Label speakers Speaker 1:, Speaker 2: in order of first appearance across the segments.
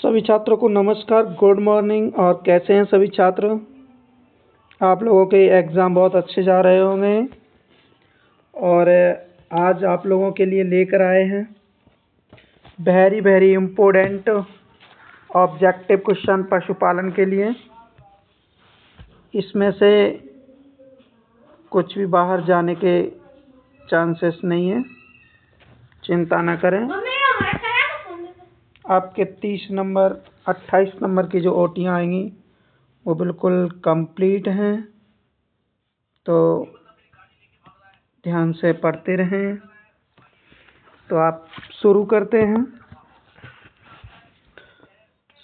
Speaker 1: सभी छात्रों को नमस्कार, गुड मॉर्निंग। और कैसे हैं सभी छात्र? आप लोगों के एग्ज़ाम बहुत अच्छे जा रहे होंगे और आज आप लोगों के लिए लेकर आए हैं वेरी इम्पोर्टेंट ऑब्जेक्टिव क्वेश्चन पशुपालन के लिए। इसमें से कुछ भी बाहर जाने के चांसेस नहीं है, चिंता न करें। आपके 30 नंबर 28 नंबर की जो ओटियाँ आएंगी वो बिल्कुल कंप्लीट हैं, तो ध्यान से पढ़ते रहें। तो आप शुरू करते हैं।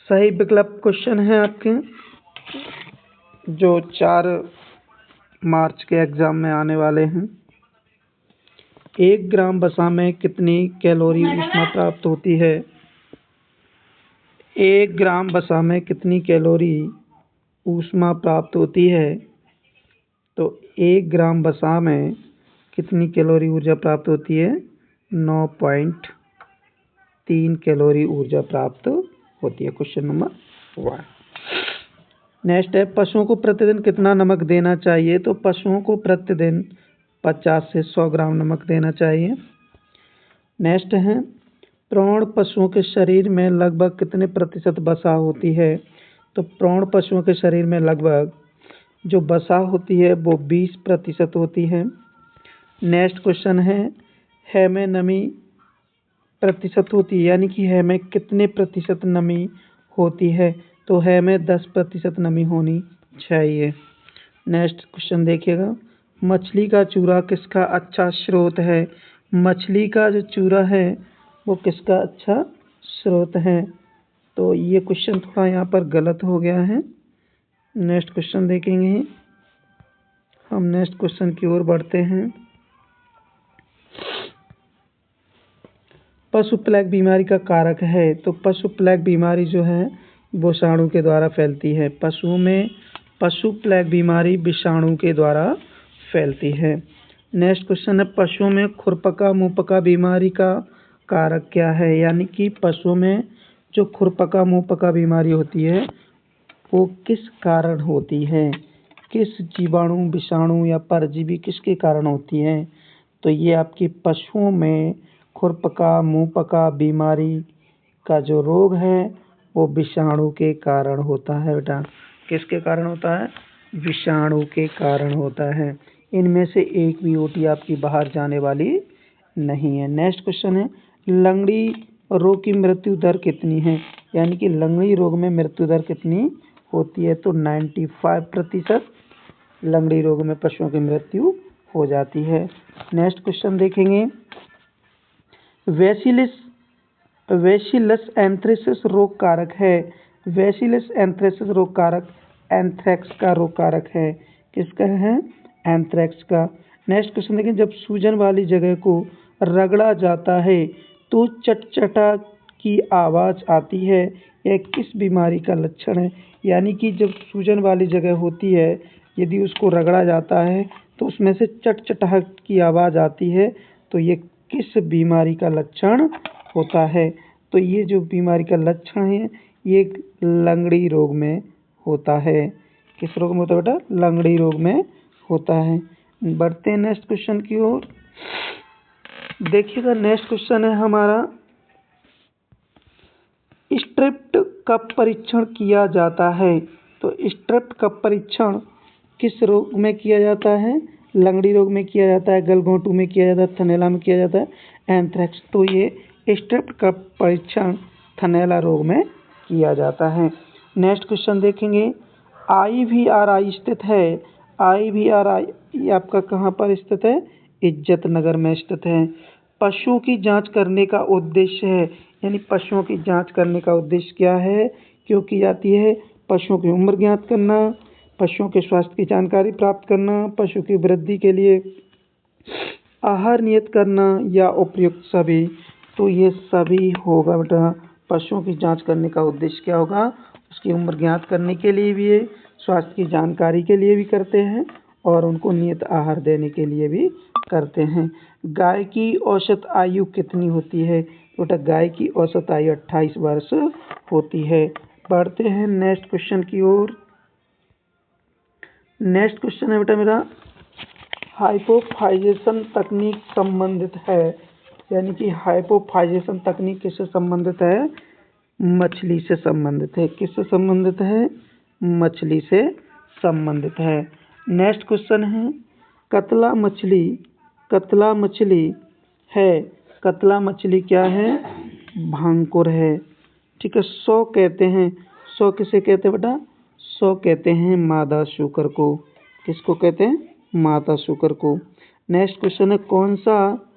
Speaker 1: सही विकल्प क्वेश्चन है आपके, जो 4 मार्च के एग्ज़ाम में आने वाले हैं। 1 ग्राम वसा में कितनी कैलोरी ऊष्मा प्राप्त होती है? 1 ग्राम वसा में कितनी कैलोरी ऊष्मा प्राप्त होती है? तो 1 ग्राम वसा में कितनी कैलोरी ऊर्जा प्राप्त होती है? 9.3 कैलोरी ऊर्जा प्राप्त होती है। Question number 1। नेक्स्ट है, पशुओं को प्रतिदिन कितना नमक देना चाहिए? तो पशुओं को प्रतिदिन 50 से 100 ग्राम नमक देना चाहिए। नेक्स्ट है, प्रौढ़ पशुओं के शरीर में लगभग कितने प्रतिशत वसा होती है? तो प्रौढ़ पशुओं के शरीर में लगभग जो वसा होती है वो 20% होती है। नेक्स्ट क्वेश्चन है में नमी प्रतिशत होती है, यानी कि है में कितने प्रतिशत नमी होती है? तो है में 10% नमी होनी चाहिए। नेक्स्ट क्वेश्चन देखिएगा, मछली का चूरा किसका अच्छा स्रोत है? मछली का जो चूरा है वो किसका अच्छा स्रोत है? तो ये क्वेश्चन थोड़ा यहाँ पर गलत हो गया है। नेक्स्ट क्वेश्चन देखेंगे हम। नेक्स्ट क्वेश्चन की ओर बढ़ते हैं। पशु प्लेग बीमारी का कारक है? तो पशु प्लेग बीमारी जो है वो विषाणु के द्वारा फैलती है। पशुओं में पशु प्लेग बीमारी विषाणु के द्वारा फैलती है। नेक्स्ट क्वेश्चन है, पशुओं में खुरपका मुंहपका बीमारी का कारक क्या है? यानी कि पशुओं में जो खुरपका मुंहपका बीमारी होती है वो किस कारण होती है? किस जीवाणु, विषाणु या परजीवी किसके कारण होती है? तो ये आपकी पशुओं में खुरपका मुंहपका बीमारी का जो रोग है वो विषाणु के कारण होता है। बेटा, किसके कारण होता है? विषाणु के कारण होता है। इनमें से एक भी ओटी आपकी बाहर जाने वाली नहीं है। नेक्स्ट क्वेश्चन है, लंगड़ी रोग की मृत्यु दर कितनी है? यानी कि लंगड़ी रोग में मृत्यु दर कितनी होती है? तो 95% लंगड़ी रोग में पशुओं की मृत्यु हो जाती है। नेक्स्ट क्वेश्चन देखेंगे, बैसिलस एंथ्रेसिस रोग कारक है। बैसिलस एंथ्रेसिस रोग कारक एंथ्रेक्स का रोग कारक है। किसका है? एंथ्रेक्स का। नेक्स्ट क्वेश्चन देखें, जब सूजन वाली जगह को रगड़ा जाता है तो चटचटा की आवाज़ आती है, यह किस बीमारी का लक्षण है? यानी कि जब सूजन वाली जगह होती है, यदि उसको रगड़ा जाता है तो उसमें से चटचटाहट की आवाज़ आती है, तो ये किस बीमारी का लक्षण होता है? तो ये जो बीमारी का लक्षण है ये लंगड़ी रोग में होता है। किस रोग में होता है बेटा? लंगड़ी रोग में होता है। बढ़ते हैं नेक्स्ट क्वेश्चन की ओर। देखिएगा, नेक्स्ट क्वेश्चन है हमारा, स्ट्रिप्ट कब परीक्षण किया जाता है? तो स्ट्रिप्ट कब परीक्षण किस रोग में किया जाता है? लंगड़ी रोग में किया जाता है, गलघोंटू में किया जाता है, थनैला में किया जाता है, एंथ्रेक्स। तो ये स्ट्रिप्ट का परीक्षण थनैला रोग में किया जाता है। नेक्स्ट क्वेश्चन देखेंगे, IVRI स्थित है। IVRI आपका कहाँ पर स्थित है? इज्जत नगर में स्थित है। पशुओं की जांच करने का उद्देश्य है, यानी पशुओं की जांच करने का उद्देश्य क्या है, क्यों की जाती है? पशुओं की उम्र ज्ञात करना, पशुओं के स्वास्थ्य की जानकारी प्राप्त करना, पशु की वृद्धि के लिए आहार नियत करना या उपयुक्त सभी। तो ये सभी होगा बेटा। पशुओं की जांच करने का उद्देश्य क्या होगा? उसकी उम्र ज्ञात करने के लिए भी है, स्वास्थ्य की जानकारी के लिए भी करते हैं और उनको नियत आहार देने के लिए भी करते हैं। गाय की औसत आयु कितनी होती है? बेटा, गाय की औसत आयु 28 वर्ष होती है। बढ़ते हैं नेक्स्ट क्वेश्चन की ओर। नेक्स्ट क्वेश्चन है बेटा मेरा, हाइपोफाइजेशन तकनीक संबंधित है, यानी कि हाइपोफाइजेशन तकनीक किससे संबंधित है? मछली से संबंधित है। किससे संबंधित है? मछली से संबंधित है। नेक्स्ट क्वेश्चन है, कतला मछली है, कतला मछली क्या है? भांकुर है। ठीक है। सौ कहते हैं, सौ किसे कहते हैं बेटा? सौ कहते हैं मादा शूकर को। किसको कहते हैं? मादा शूकर को। नेक्स्ट क्वेश्चन है, कौन सा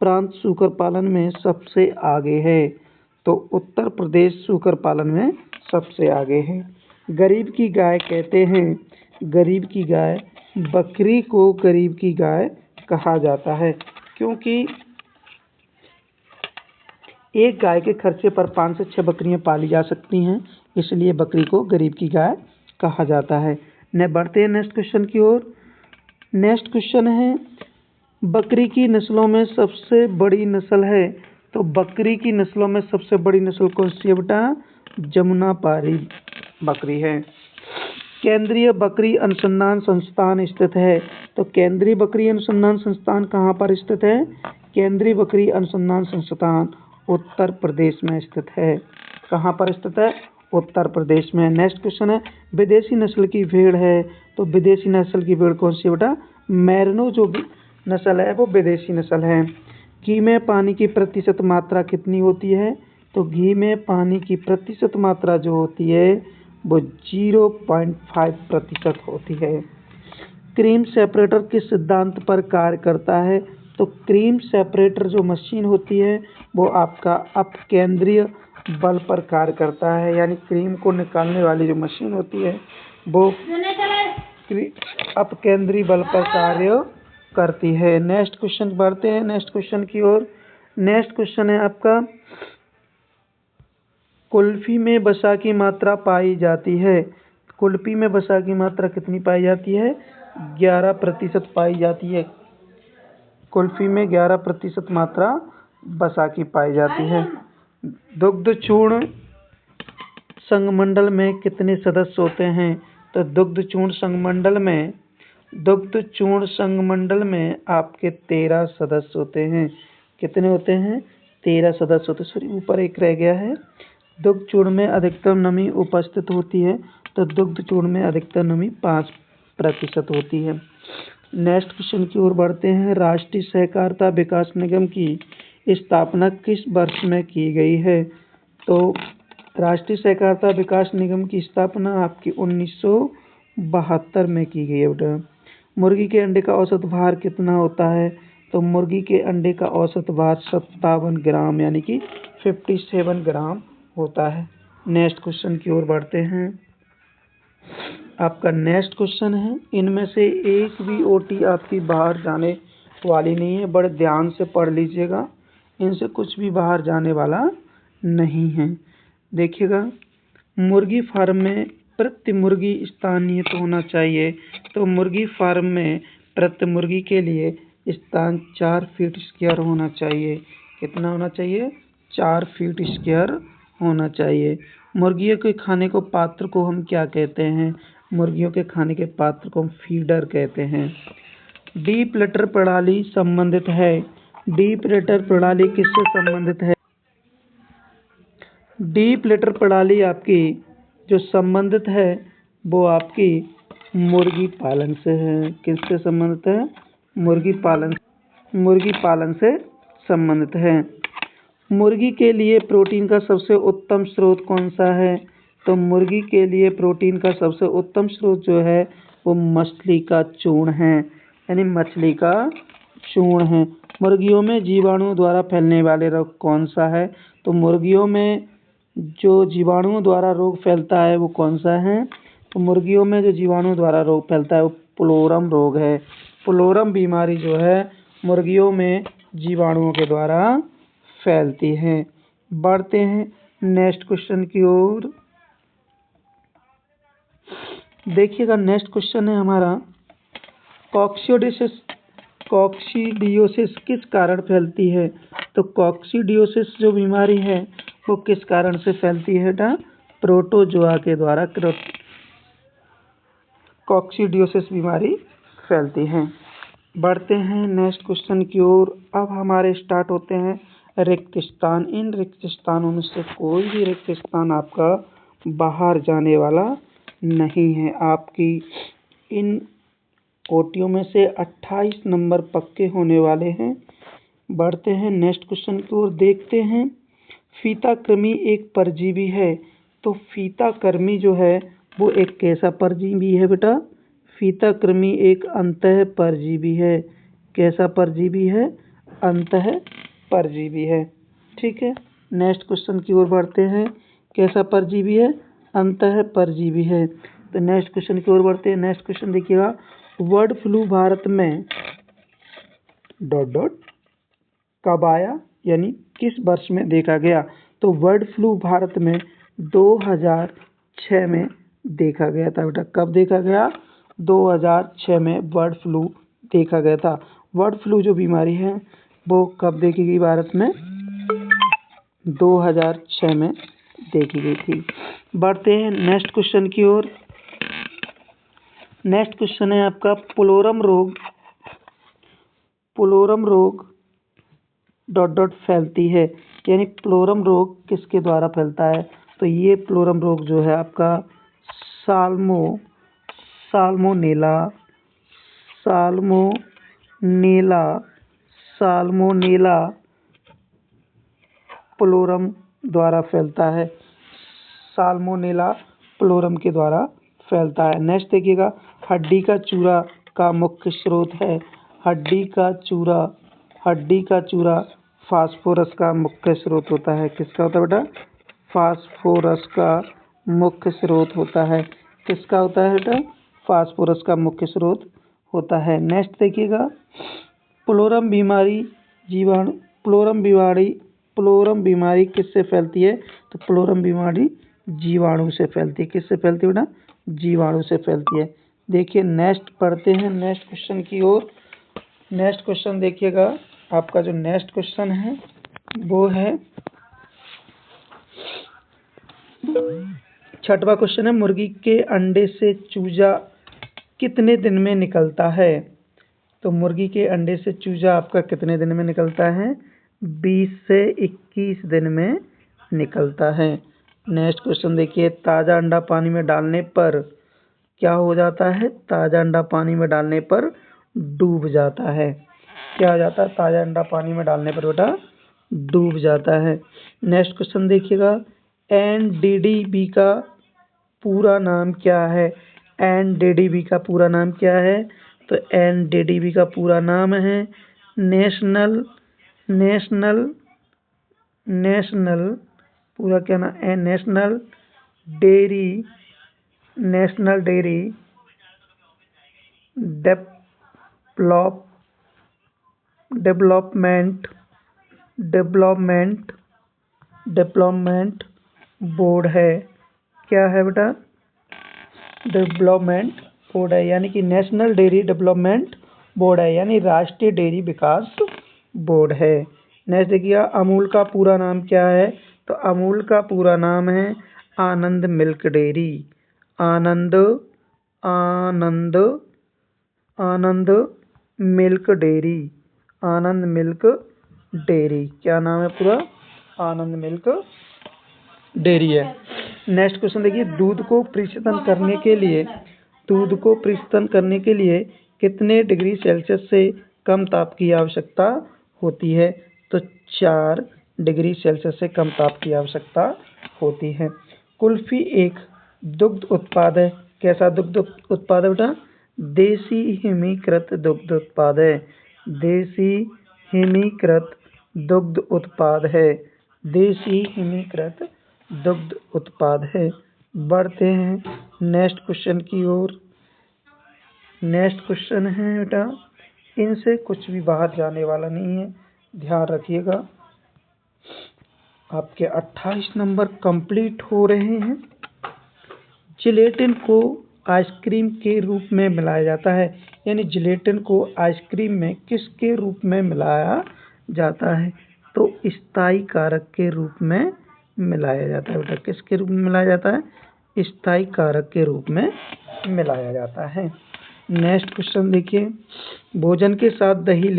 Speaker 1: प्रांत शूकर पालन में सबसे आगे है? तो उत्तर प्रदेश शूकर पालन में सबसे आगे है। गरीब की गाय कहते हैं, गरीब की गाय, बकरी को गरीब की गाय कहा जाता है, क्योंकि एक गाय के खर्चे पर 5 से 6 बकरियां पाली जा सकती हैं, इसलिए बकरी को गरीब की गाय कहा जाता है। बढ़ते हैं नेक्स्ट क्वेश्चन की ओर। नेक्स्ट क्वेश्चन है, बकरी की नस्लों में सबसे बड़ी नस्ल है, तो बकरी की नस्लों में सबसे बड़ी नस्ल कौन सी है बेटा? जमुनापारी बकरी है। केंद्रीय बकरी अनुसंधान संस्थान स्थित है, तो केंद्रीय बकरी अनुसंधान संस्थान कहाँ पर स्थित है? केंद्रीय बकरी अनुसंधान संस्थान उत्तर प्रदेश में स्थित है। कहाँ पर स्थित है? उत्तर प्रदेश में। नेक्स्ट क्वेश्चन है, विदेशी नस्ल की भेड़ है, तो विदेशी नस्ल की भेड़ कौन सी है बेटा? मैरिनो जो नस्ल है वो विदेशी नस्ल है। घी में पानी की प्रतिशत मात्रा कितनी होती है? तो घी में पानी की प्रतिशत मात्रा जो होती है वो 0.5% होती है। क्रीम सेपरेटर किस सिद्धांत पर कार्य करता है? तो क्रीम सेपरेटर जो मशीन होती है वो आपका अपकेंद्रीय बल पर कार्य करता है, यानी क्रीम को निकालने वाली जो मशीन होती है वो अपकेंद्रीय बल पर कार्य करती है। नेक्स्ट क्वेश्चन बढ़ते हैं नेक्स्ट क्वेश्चन की ओर। नेक्स्ट क्वेश्चन है आपका, कुल्फी में वसा की मात्रा पाई जाती है, कुल्फी में वसा की मात्रा कितनी पाई जाती है? 11% पाई जाती है। कुल्फी में 11% मात्रा वसा की पाई जाती है। दुग्ध चूर्ण संघमंडल में कितने सदस्य होते हैं? तो दुग्ध संघमंडल में आपके 13 सदस्य होते हैं। कितने होते हैं? 13 सदस्य होते हैं। सॉरी, ऊपर एक रह गया है। दुग्ध चूर्ण में अधिकतम नमी उपस्थित होती है, तो दुग्ध चूर्ण में अधिकतम नमी 5% होती है। नेक्स्ट क्वेश्चन की ओर बढ़ते हैं। राष्ट्रीय सहकारिता विकास निगम की स्थापना किस वर्ष में की गई है? तो राष्ट्रीय सहकारिता विकास निगम की स्थापना आपकी 1972 में की गई है बेटा। मुर्गी के अंडे का औसत भार कितना होता है? तो मुर्गी के अंडे का औसत भार 57 ग्राम यानी कि 57 ग्राम होता है। नेक्स्ट क्वेश्चन की ओर बढ़ते हैं। आपका नेक्स्ट क्वेश्चन है, इनमें से एक भी ओटी आपकी बाहर जाने वाली नहीं है, बड़े ध्यान से पढ़ लीजिएगा, इनसे कुछ भी बाहर जाने वाला नहीं है। देखिएगा, मुर्गी फार्म में प्रति मुर्गी स्थानीय तो होना चाहिए, तो मुर्गी फार्म में प्रति मुर्गी के लिए स्थान 4 फीट स्क्वायर होना चाहिए। कितना होना चाहिए? 4 फीट स्क्वायर होना चाहिए। मुर्गियों के खाने को पात्र को हम क्या कहते हैं? मुर्गियों के खाने के पात्र को हम फीडर कहते हैं। डीप लिटर प्रणाली संबंधित है, डीप लिटर प्रणाली किससे संबंधित है? डीप लिटर प्रणाली आपकी जो संबंधित है वो आपकी मुर्गी पालन से है। किससे संबंधित है? मुर्गी पालन से संबंधित है। मुर्गी के लिए प्रोटीन का सबसे उत्तम स्रोत कौन सा है? तो मुर्गी के लिए प्रोटीन का सबसे उत्तम स्रोत जो है वो मछली का चूर्ण है, यानी मछली का चूर्ण है। मुर्गियों में जीवाणुओं द्वारा फैलने वाले रोग कौन सा है? तो मुर्गियों में जो जीवाणुओं द्वारा रोग फैलता है वो कौन सा है? तो मुर्गियों में जो जीवाणुओं द्वारा रोग फैलता है वो प्लोरम रोग है। प्लोरम बीमारी जो है मुर्गियों में जीवाणुओं के द्वारा फैलती है। बढ़ते हैं नेक्स्ट क्वेश्चन की ओर। देखिएगा, नेक्स्ट क्वेश्चन है हमारा, कॉक्सीडियोसिस किस कारण फैलती है? तो कॉक्सीडियोसिस जो बीमारी है वो किस कारण से फैलती है बेटा? प्रोटोजोआ के द्वारा कॉक्सीडियोसिस बीमारी फैलती है। बढ़ते हैं नेक्स्ट क्वेश्चन की ओर। अब हमारे स्टार्ट होते हैं रिक्त स्थान। इन रिक्त स्थानों में से कोई भी रिक्त स्थान आपका बाहर जाने वाला नहीं है। आपकी इन कोटियों में से 28 नंबर पक्के होने वाले हैं। बढ़ते हैं नेक्स्ट क्वेश्चन की ओर। देखते हैं फीताकृमि एक परजीवी है, तो फीताकृमि जो है वो एक कैसा परजीवी है बेटा? फीताकृमि एक अंतः परजीवी है। कैसा परजीवी है? अंतः परजीवी है। ठीक है, नेक्स्ट क्वेश्चन की ओर बढ़ते हैं। कैसा परजीवी है? अंतः परजीवी है। तो नेक्स्ट क्वेश्चन की ओर बढ़ते हैं। नेक्स्ट क्वेश्चन देखिएगा, बर्ड फ्लू भारत में ... कब आया, यानी किस वर्ष में देखा गया? तो बर्ड फ्लू भारत में 2006 में देखा गया था बेटा। कब देखा गया? 2006 में बर्ड फ्लू देखा गया था। बर्ड फ्लू जो बीमारी है वो कब देखी गई भारत में? 2006 में देखी गई थी। बढ़ते हैं नेक्स्ट क्वेश्चन की ओर। नेक्स्ट क्वेश्चन है आपका पुलोरम रोग फैलती है, यानी पुलोरम रोग किसके द्वारा फैलता है? तो ये पुलोरम रोग जो है आपका साल्मोनेला पुलोरम द्वारा फैलता है। साल्मोनेला पुलोरम के द्वारा फैलता है। नेक्स्ट देखिएगा, हड्डी का चूरा का मुख्य स्रोत है। हड्डी का चूरा फास्फोरस का मुख्य स्रोत होता है। किसका होता है बेटा? फास्फोरस का मुख्य स्रोत होता है। किसका होता है बेटा? फास्फोरस का मुख्य स्रोत होता है। नेक्स्ट देखिएगा, पुलोरम बीमारी किससे फैलती है? तो पुलोरम बीमारी जीवाणु से फैलती है। किससे फैलती है बेटा? जीवाणु से फैलती है। देखिए नेक्स्ट पढ़ते हैं नेक्स्ट क्वेश्चन की ओर। नेक्स्ट क्वेश्चन देखिएगा, आपका जो नेक्स्ट क्वेश्चन है वो है 6वां क्वेश्चन है, मुर्गी के अंडे से चूजा कितने दिन में निकलता है? तो मुर्गी के अंडे से चूजा आपका कितने दिन में निकलता है? 20 से 21 दिन में निकलता है। नेक्स्ट क्वेश्चन देखिए, ताज़ा अंडा पानी में डालने पर क्या हो जाता है? ताज़ा अंडा पानी में डालने पर डूब जाता है। क्या हो जाता है? ताज़ा अंडा पानी में डालने पर बेटा डूब जाता है। नेक्स्ट क्वेश्चन देखिएगा, NDDB का पूरा नाम क्या है? NDDB का पूरा नाम क्या है? तो NDDB का पूरा नाम है नेशनल पूरा क्या नाम है? नेशनल डेयरी डेवलपमेंट बोर्ड है। क्या है बेटा? डेवलपमेंट बोर्ड है, यानी कि नेशनल डेयरी डेवलपमेंट बोर्ड है, यानी राष्ट्रीय डेयरी विकास बोर्ड है। नेक्स्ट देखिए, अमूल का पूरा नाम क्या है? तो अमूल का पूरा नाम है आनंद मिल्क डेयरी। आनंद मिल्क डेयरी। क्या नाम है पूरा? आनंद मिल्क डेयरी है। नेक्स्ट क्वेश्चन देखिए, दूध को प्रशीतन करने के लिए कितने डिग्री सेल्सियस से कम ताप की आवश्यकता होती है? तो 4 डिग्री सेल्सियस से कम ताप की आवश्यकता होती है। कुल्फी एक दुग्ध उत्पाद है। कैसा दुग्ध उत्पाद है बेटा? देसी हिमीकृत दुग्ध उत्पाद है। देसी हिमीकृत दुग्ध उत्पाद है। बढ़ते हैं नेक्स्ट क्वेश्चन की ओर। नेक्स्ट क्वेश्चन है बेटा, इनसे कुछ भी बाहर जाने वाला नहीं है, ध्यान रखिएगा। आपके 28 नंबर कंप्लीट हो रहे हैं। जिलेटिन को आइसक्रीम के रूप में मिलाया जाता है, यानी जिलेटिन को आइसक्रीम में किसके रूप में मिलाया जाता है? तो स्थायी कारक के रूप में मिलाया जाता है बेटा। किसके रूप में मिलाया जाता है? स्थायी कारक के रूप में मिलाया जाता है। नेक्स्ट क्वेश्चन देखिए, भोजन के साथ दही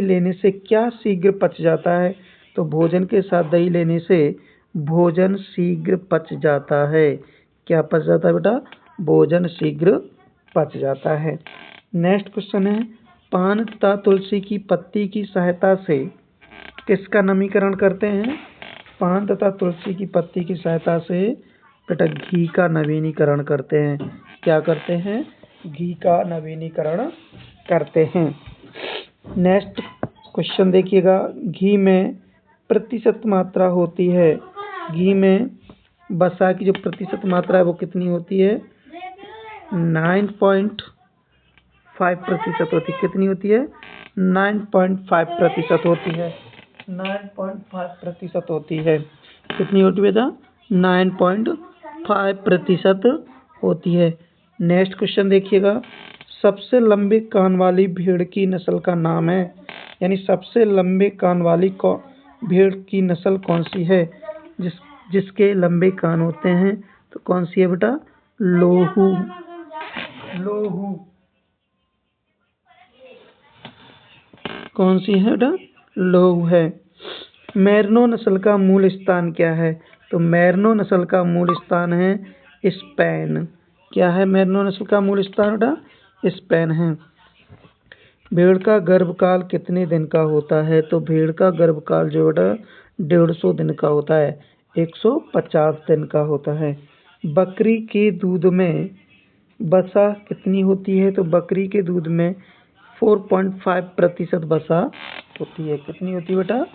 Speaker 1: लेने से क्या शीघ्र पच जाता है? तो भोजन के साथ दही लेने से भोजन शीघ्र पच जाता है। क्या पच जाता है बेटा? भोजन शीघ्र पच जाता है। नेक्स्ट क्वेश्चन है, पान तथा तुलसी की पत्ती की सहायता से किसका नवीकरण करते हैं? पान तथा तुलसी की पत्ती की सहायता से बेटा घी का नवीनीकरण करते हैं। क्या करते हैं? घी का नवीनीकरण करते हैं। नेक्स्ट क्वेश्चन देखिएगा, घी में प्रतिशत मात्रा होती है, घी में वसा की जो प्रतिशत मात्रा है वो कितनी होती है? 9.5% होती है। कितनी होती है? 9.5% होती है। 9.5% होती है। कितनी होती है बेटा? 9.5% होती है। नेक्स्ट क्वेश्चन देखिएगा, सबसे लंबे कान वाली भेड़ की नस्ल का नाम है, यानी सबसे लंबे कान वाली भेड़ की नस्ल कौन सी है? जिसके लंबे कान होते हैं, तो कौन सी है बेटा? लोहू। लोहू कौन सी है बेटा? लोहू है। मैरनो नस्ल का मूल स्थान क्या है? तो मैरनो नस्ल का मूल स्थान है स्पेन। क्या है मैरनो नस्ल का मूल स्थान बेटा? स्पेन है। भेड़ का गर्भकाल कितने दिन का होता है? तो भेड़ का गर्भकाल जो बेटा 150 दिन का होता है, 150 दिन का होता है। बकरी के दूध में वसा कितनी होती है? तो बकरी के दूध में 4.5% वसा होती है। कितनी होती है बेटा?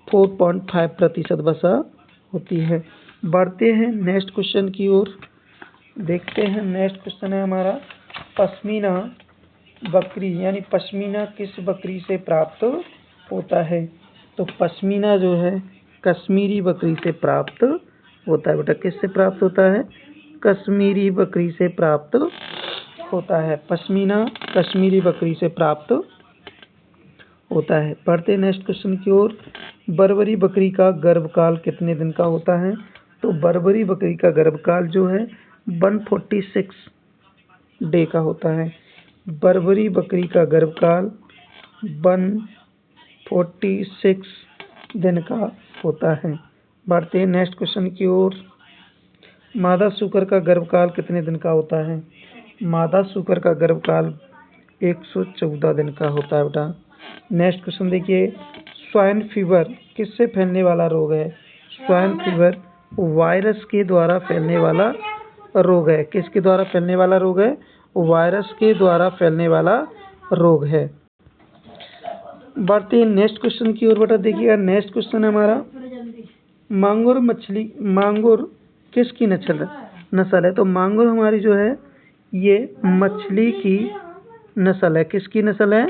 Speaker 1: 4.5% वसा होती है। बढ़ते हैं नेक्स्ट क्वेश्चन की ओर, देखते हैं। नेक्स्ट क्वेश्चन है हमारा, पश्मीना बकरी यानी पश्मीना किस बकरी से प्राप्त होता है? तो पश्मीना जो है कश्मीरी बकरी से प्राप्त होता है बेटा। किससे प्राप्त होता है? कश्मीरी बकरी से प्राप्त होता है। पश्मीना कश्मीरी बकरी से प्राप्त होता है। पढ़ते नेक्स्ट क्वेश्चन की ओर, बर्बरी बकरी का गर्भकाल कितने दिन का होता है? तो बर्बरी बकरी का गर्भकाल जो है 146 डे का होता है। बर्बरी बकरी का गर्भकाल 146 दिन का होता है। बढ़ते हैं नेक्स्ट क्वेश्चन की ओर, मादा सूकर का गर्भकाल कितने दिन का होता है? मादा सूकर का गर्भकाल 114 दिन का होता है बेटा। नेक्स्ट क्वेश्चन देखिए, स्वाइन फीवर किससे फैलने वाला रोग है? स्वाइन फीवर वायरस के द्वारा फैलने वाला रोग है। किसके द्वारा फैलने वाला रोग है? वायरस के द्वारा फैलने वाला रोग है। बढ़ते हैं नेक्स्ट क्वेश्चन की ओर बेटा। देखिएगा नेक्स्ट क्वेश्चन है हमारा, मांगुर किसकी नस्ल है? तो मांगुर हमारी जो है ये मछली की नस्ल है। किसकी नस्ल है?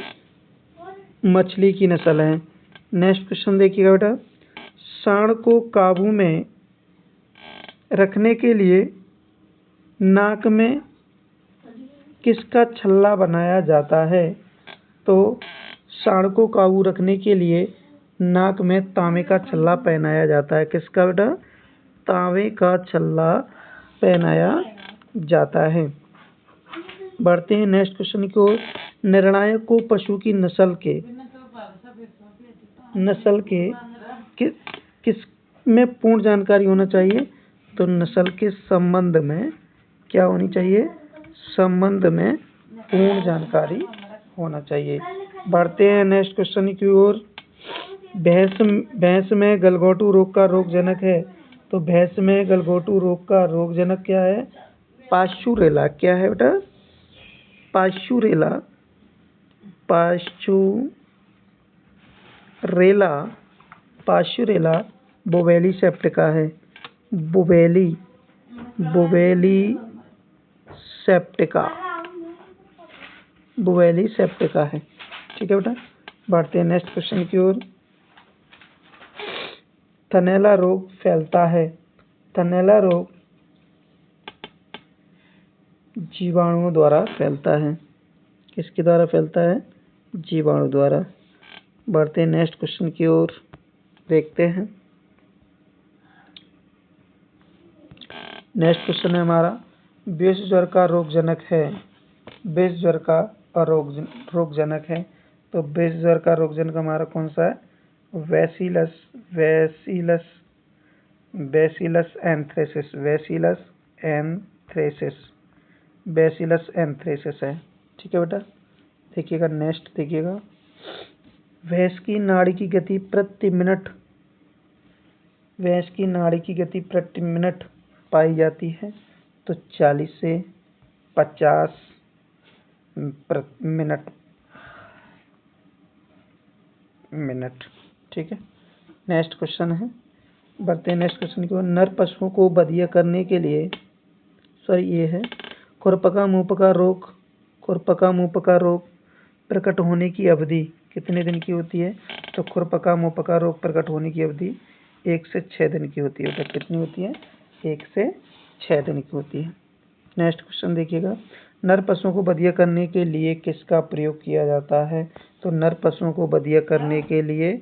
Speaker 1: मछली की नस्ल है। नेक्स्ट क्वेश्चन देखिएगा बेटा, सांड को काबू में रखने के लिए नाक में किसका छल्ला बनाया जाता है? तो सांड को काबू रखने के लिए नाक में तांबे का छल्ला पहनाया जाता है। किसका बेटा? तांबे का छल्ला पहनाया जाता है। बढ़ते हैं नेक्स्ट क्वेश्चन की ओर, निर्णायक को पशु की नस्ल के किस में पूर्ण जानकारी होना चाहिए? तो नस्ल के संबंध में क्या होनी चाहिए? संबंध में पूर्ण जानकारी होना चाहिए। बढ़ते हैं नेक्स्ट क्वेश्चन की ओर, भैंस में गलघोटू रोग का रोगजनक है। तो भैंस में गलघोटू रोग का रोगजनक क्या है? पास्चुरेला। क्या है बेटा? पास्चुरेला। पास्चुरेला बोवेली सेप्टिका है। बोवेली सेप्टिका है। ठीक है बेटा। बढ़ते हैं नेक्स्ट क्वेश्चन की ओर, थनैला रोग फैलता है। थनैला रोग जीवाणुओं द्वारा फैलता है। किसके द्वारा फैलता है? जीवाणु द्वारा। बढ़ते हैं नेक्स्ट क्वेश्चन की ओर, देखते हैं। नेक्स्ट क्वेश्चन है हमारा, विष ज्वर का रोगजनक है। विष ज्वर का रोगजनक है, तो विष ज्वर का रोगजनक हमारा कौन सा है? बैसिलस एंथ्रेसिस है। ठीक है बेटा, देखिएगा नेक्स्ट देखिएगा, भैंस की नाड़ी की गति प्रति मिनट पाई जाती है, तो 40 से 50 मिनट। ठीक है, नेक्स्ट क्वेश्चन है, बढ़ते हैं नेक्स्ट क्वेश्चन की ओर। नर पशुओं को बधिया करने के लिए, ये है, खुरपका मुंहपका रोग प्रकट होने की अवधि कितने दिन की होती है? तो खुरपका मुंहपका रोग प्रकट होने की अवधि 1 से 6 दिन की होती है। तो कितनी होती है? 1 से 6 दिन की होती है। नेक्स्ट क्वेश्चन देखिएगा, नर पशुओं को बधिया करने के लिए किसका प्रयोग किया जाता है? तो नर पशुओं को बधिया करने के लिए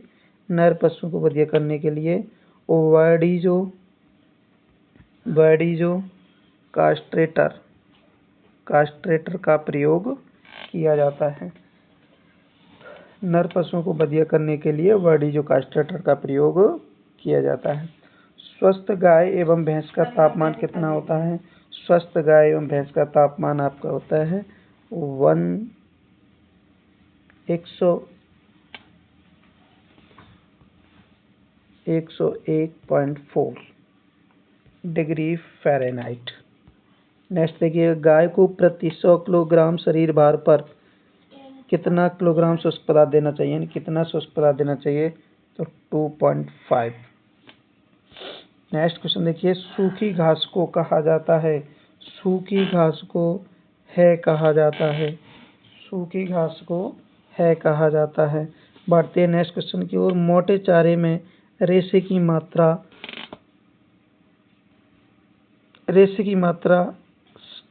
Speaker 1: वाडिजो कास्ट्रेटर का प्रयोग किया जाता है। नर पशुओं को बधिया करने के लिए वाडिजो कास्ट्रेटर का प्रयोग किया जाता है। स्वस्थ गाय एवं भैंस का तापमान कितना होता है? स्वस्थ गाय एवं भैंस का तापमान आपका होता है 101.4 डिग्री फ़ारेनहाइट। नेक्स्ट देखिए, गाय को प्रति 100 किलोग्राम शरीर भार पर कितना किलोग्राम शुष्क पदार्थ देना चाहिए? यानी कितना शुष्क पदार्थ देना चाहिए? तो 2.5। नेक्स्ट क्वेश्चन देखिए, सूखी घास को कहा जाता है, सूखी घास को है कहा जाता है। बढ़ते हैं नेक्स्ट क्वेश्चन की ओर। मोटे चारे में रेशे की मात्रा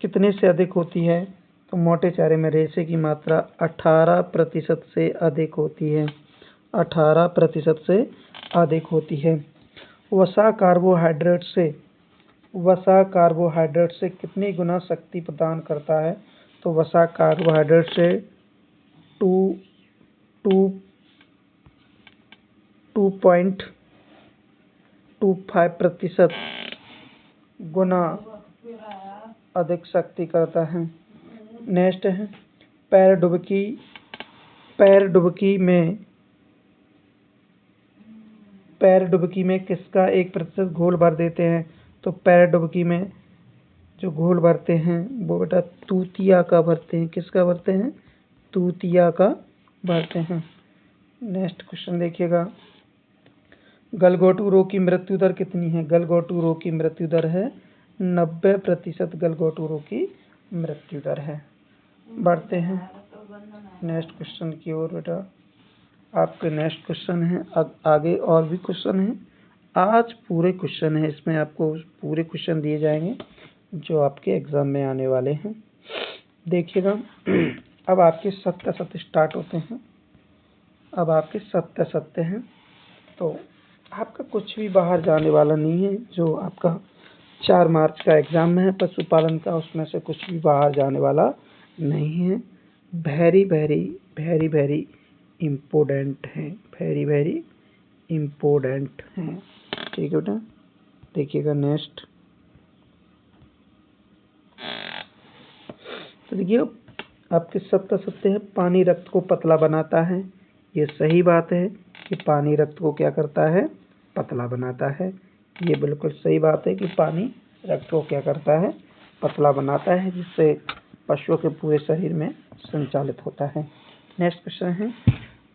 Speaker 1: कितने से अधिक होती है? तो मोटे चारे में रेशे की मात्रा 18% से अधिक होती है। 18% से अधिक होती है। वसा कार्बोहाइड्रेट से कितनी गुना शक्ति प्रदान करता है? तो वसा कार्बोहाइड्रेट से 2.25% गुना अधिक शक्ति करता है। नेक्स्ट है, पैर डुबकी में किसका 1% घोल भर देते हैं? तो पैर डुबकी में जो घोल भरते हैं वो बेटा तूतिया का भरते हैं। किसका भरते हैं? तूतिया का भरते हैं। नेक्स्ट क्वेश्चन देखिएगा, गलघोटू रोग की मृत्यु दर कितनी है? गलघोटू रोग की मृत्यु दर है 90%। गलघोटू रोग की मृत्यु दर है। बढ़ते हैं नेक्स्ट क्वेश्चन की ओर बेटा। आपके नेक्स्ट क्वेश्चन है, आगे और भी क्वेश्चन हैं। आज पूरे क्वेश्चन है, इसमें आपको पूरे क्वेश्चन दिए जाएंगे जो आपके एग्जाम में आने वाले हैं। देखिएगा, अब आपके सत्य स्टार्ट होते हैं। अब आपके सत्य हैं, तो आपका कुछ भी बाहर जाने वाला नहीं है। जो आपका 4 मार्च का एग्जाम है पशुपालन का, उसमें से कुछ भी बाहर जाने वाला नहीं है। वेरी इम्पोर्टेंट है, वेरी इम्पोर्टेंट है। ठीक है बेटा, देखिएगा नेक्स्ट। तो देखिए, आपके सत्य है, पानी रक्त को पतला बनाता है। ये सही बात है कि पानी रक्त को क्या करता है? पतला बनाता है। ये बिल्कुल सही बात है कि पानी रक्त को क्या करता है? पतला बनाता है, जिससे पशुओं के पूरे शरीर में संचालित होता है। नेक्स्ट क्वेश्चन है,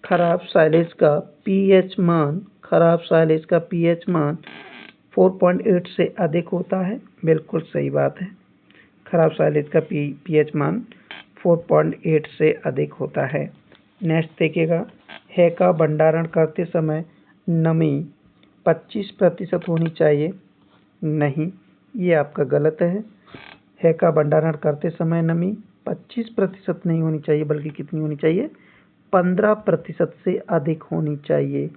Speaker 1: खराब साइलेज का पीएच मान 4.8 से अधिक होता है। बिल्कुल सही बात है, खराब साइलेज का पीएच मान 4.8 से अधिक होता है। नेक्स्ट देखिएगा, है का भंडारण करते समय नमी 25% होनी चाहिए। नहीं, ये आपका गलत है का भंडारण करते समय नमी 25% नहीं होनी चाहिए, बल्कि कितनी होनी चाहिए? 15% से अधिक होनी चाहिए।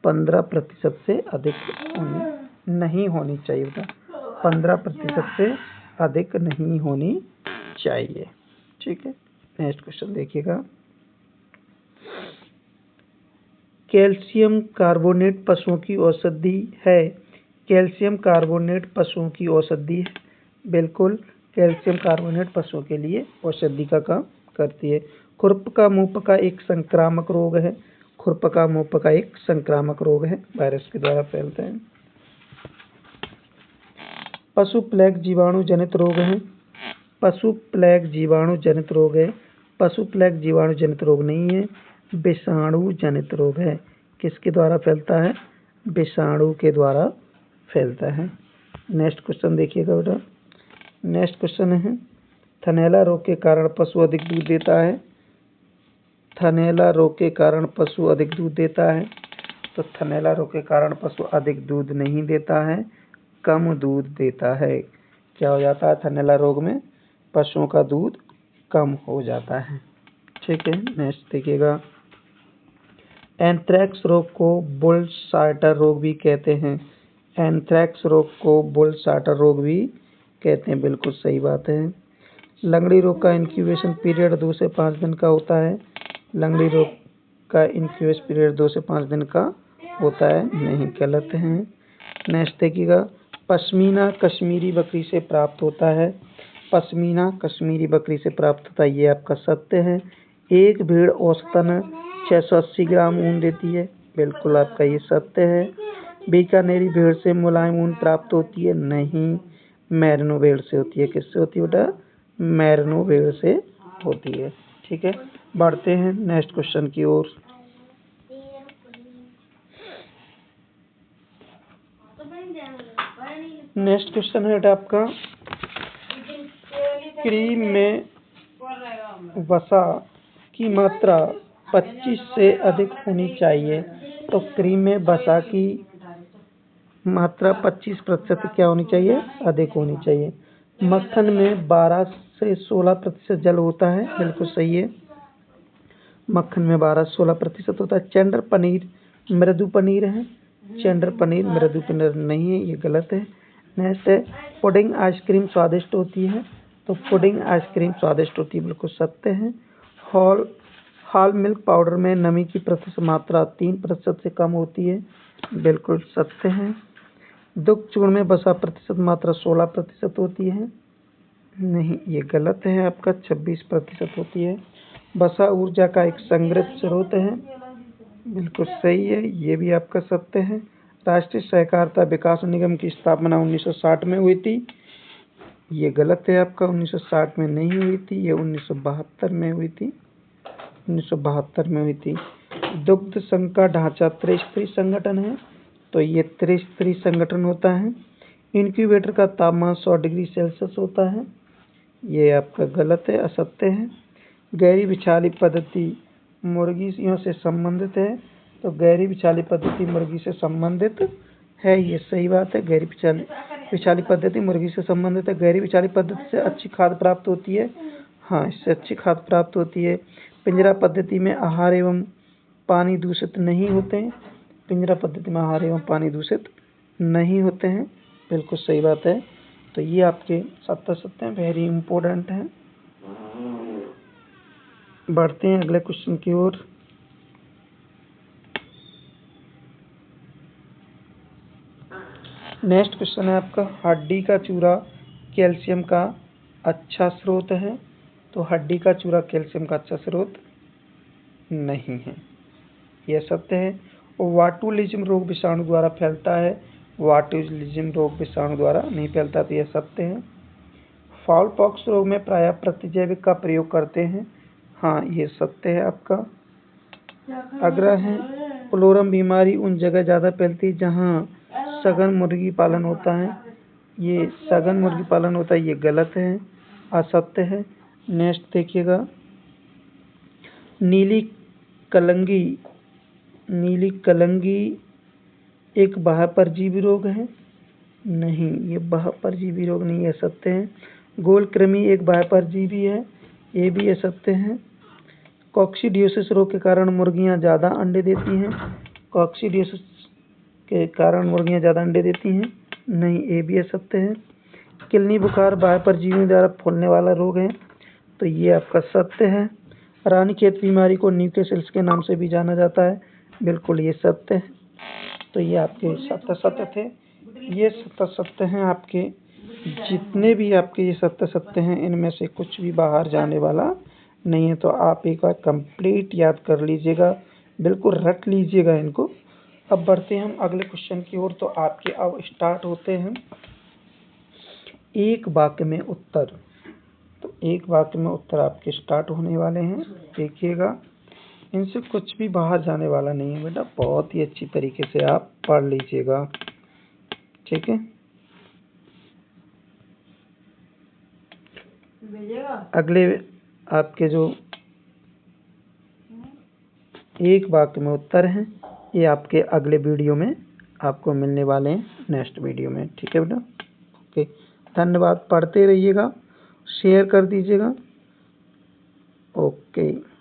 Speaker 1: 15% से अधिक नहीं होनी चाहिए। 15% से अधिक नहीं होनी चाहिए। ठीक है, नेक्स्ट क्वेश्चन देखिएगा। कैल्शियम कार्बोनेट पशुओं की औषधि है। कैल्शियम कार्बोनेट पशुओं की औषधि है। बिल्कुल, कैल्शियम कार्बोनेट पशुओं के लिए औषधि का काम करती है। खुरपका मुंहपका एक संक्रामक रोग है। खुरपका मुंहपका एक संक्रामक रोग है, वायरस के द्वारा फैलते हैं। पशु प्लेग जीवाणु जनित रोग है। पशु प्लेग जीवाणु जनित रोग है। पशु प्लेग जीवाणु जनित रोग नहीं है, विषाणु जनित रोग है। किसके द्वारा फैलता है? विषाणु के द्वारा फैलता है। नेक्स्ट क्वेश्चन देखिएगा बेटा। नेक्स्ट क्वेश्चन है, थनैला रोग के कारण पशु अधिक दूध देता है। थनैला रोग के कारण पशु अधिक दूध देता है। तो थनैला रोग के कारण पशु अधिक दूध नहीं देता है, कम दूध देता है। क्या हो जाता है थनैला रोग में? पशुओं का दूध कम हो जाता है। ठीक है, नेक्स्ट देखिएगा। एंथ्रेक्स रोग को बुल साल्टर रोग भी कहते हैं। एंथ्रेक्स रोग को बुल साल्टर रोग भी कहते हैं, बिल्कुल सही बात है। लंगड़ी रोग का इंक्यूबेशन पीरियड 2 से 5 दिन का होता है। लंगड़ी रोग का इंक्यूबेशन पीरियड 2 से 5 दिन का होता है, नहीं, गलत है। नेक्स्ट देखिएगा। पश्मीना कश्मीरी बकरी से प्राप्त होता है। पश्मीना कश्मीरी बकरी से प्राप्त होता है, ये आपका सत्य है। एक भेड़ औसतन 680 ग्राम ऊन देती है, बिल्कुल आपका ये सत्य है। बीकानेरी भेड़ से मुलायम ऊन प्राप्त होती है, नहीं, मैरिनो भेड़ से होती है। किससे होती है बेटा? मैरिनो भेड़ से होती है। ठीक है, बढ़ते हैं नेक्स्ट क्वेश्चन की ओर। नेक्स्ट क्वेश्चन है बेटा आपका, क्रीम में वसा की मात्रा 25 से अधिक होनी चाहिए। तो क्रीम में वसा की मात्रा 25% क्या होनी चाहिए? अधिक होनी चाहिए। मक्खन में 12 से 16% जल होता है, बिल्कुल सही है। मक्खन में 12 से 16% होता है। चंडर पनीर मृदु पनीर है। चंडर पनीर मृदु पनीर नहीं है, ये गलत है। नेक्स्ट है, पुडिंग आइसक्रीम स्वादिष्ट होती है। तो पुडिंग आइसक्रीम स्वादिष्ट होती है, बिल्कुल सत्य है। हॉल मिल्क पाउडर में नमी की प्रतिशत मात्रा 3% से कम होती है, बिल्कुल सत्य है। दुग्ध चूर्ण में वसा प्रतिशत मात्रा 16% होती है, नहीं, ये गलत है आपका, 26% होती है। वसा ऊर्जा का एक संग्रहित स्रोत है, बिल्कुल सही है, ये भी आपका सत्य है। राष्ट्रीय सहकारिता विकास निगम की स्थापना 1960 में हुई थी, ये गलत है आपका, 1960 में नहीं हुई थी, ये 1972 में हुई थी। 1972 में हुई थी। दुग्ध संघ का ढांचा त्रिस्तरीय संगठन है, तो ये त्रिस्तरीय संगठन होता है। इनक्यूबेटर का तापमान 100 डिग्री सेल्सियस होता है, ये आपका गलत है, असत्य है। गहरी बिछाली पद्धति मुर्गियों से संबंधित है, तो गहरी बिछाली पद्धति मुर्गी से संबंधित है, ये सही बात है। गहरी बिछाली पद्धति मुर्गी से संबंधित है। गहरी बिछाली पद्धति से अच्छी खाद प्राप्त होती है, हाँ, इससे अच्छी खाद प्राप्त होती है। पिंजरा पद्धति में आहार एवं पानी दूषित नहीं होते हैं। पिंजरा पद्धति में आहार एवं पानी दूषित नहीं होते हैं, बिल्कुल सही बात है। तो ये आपके 70 सत्य वेरी इंपॉर्टेंट हैं। बढ़ते हैं अगले क्वेश्चन की ओर। नेक्स्ट क्वेश्चन है आपका, हड्डी का चूरा कैल्शियम का अच्छा स्रोत है। तो हड्डी का चूरा कैल्शियम का अच्छा स्रोत नहीं है, यह सत्य है। वाटुलिज्म रोग विषाणु द्वारा फैलता है। वाटुलिज्म रोग विषाणु द्वारा नहीं फैलता, तो यह सत्य है। फाउल पॉक्स रोग में प्रायः प्रतिजैविक का प्रयोग करते हैं, हाँ, ये सत्य है आपका। अगला है, फ्लोरम बीमारी उन जगह ज़्यादा फैलती है जहाँ सघन मुर्गी पालन होता है, ये सघन मुर्गी पालन होता है, ये गलत है, असत्य है। नेक्स्ट देखिएगा, नीली कलंगी एक बाह्य परजीवी रोग है, नहीं, ये बाह्य परजीवी रोग नहीं है, सत्य है। गोल कृमि एक बाह्य परजीवी है, ये भी असत्य है। कॉक्सीडियोसिस रोग के कारण मुर्गियां ज़्यादा अंडे देती हैं। कॉक्सीडियोसिस के कारण मुर्गियां ज़्यादा अंडे देती हैं? नहीं, ये भी असत्य है। किलनी बुखार बाह्य परजीवियों द्वारा फूलने वाला रोग है, तो ये आपका सत्य है। रानीखेत बीमारी को न्यूकेसल्स के नाम से भी जाना जाता है, बिल्कुल ये सत्य है। तो ये आपके सत्य थे। ये सत्य हैं आपके, जितने भी आपके ये सत्य हैं इनमें से कुछ भी बाहर जाने वाला नहीं है। तो आप एक बार कंप्लीट याद कर लीजिएगा, बिल्कुल रट लीजिएगा इनको। अब बढ़ते हैं हम अगले क्वेश्चन की ओर। तो आपके अब स्टार्ट होते हैं एक वाक्य में उत्तर। तो एक वाक्य में उत्तर आपके स्टार्ट होने वाले हैं, देखिएगा। इनसे कुछ भी बाहर जाने वाला नहीं है बेटा, बहुत ही अच्छी तरीके से आप पढ़ लीजिएगा, ठीक है। अगले आपके जो एक वाक्य में उत्तर हैं, ये आपके अगले वीडियो में आपको मिलने वाले हैं, नेक्स्ट वीडियो में, ठीक है बेटा। ओके, धन्यवाद। पढ़ते रहिएगा, शेयर कर दीजिएगा। ओके।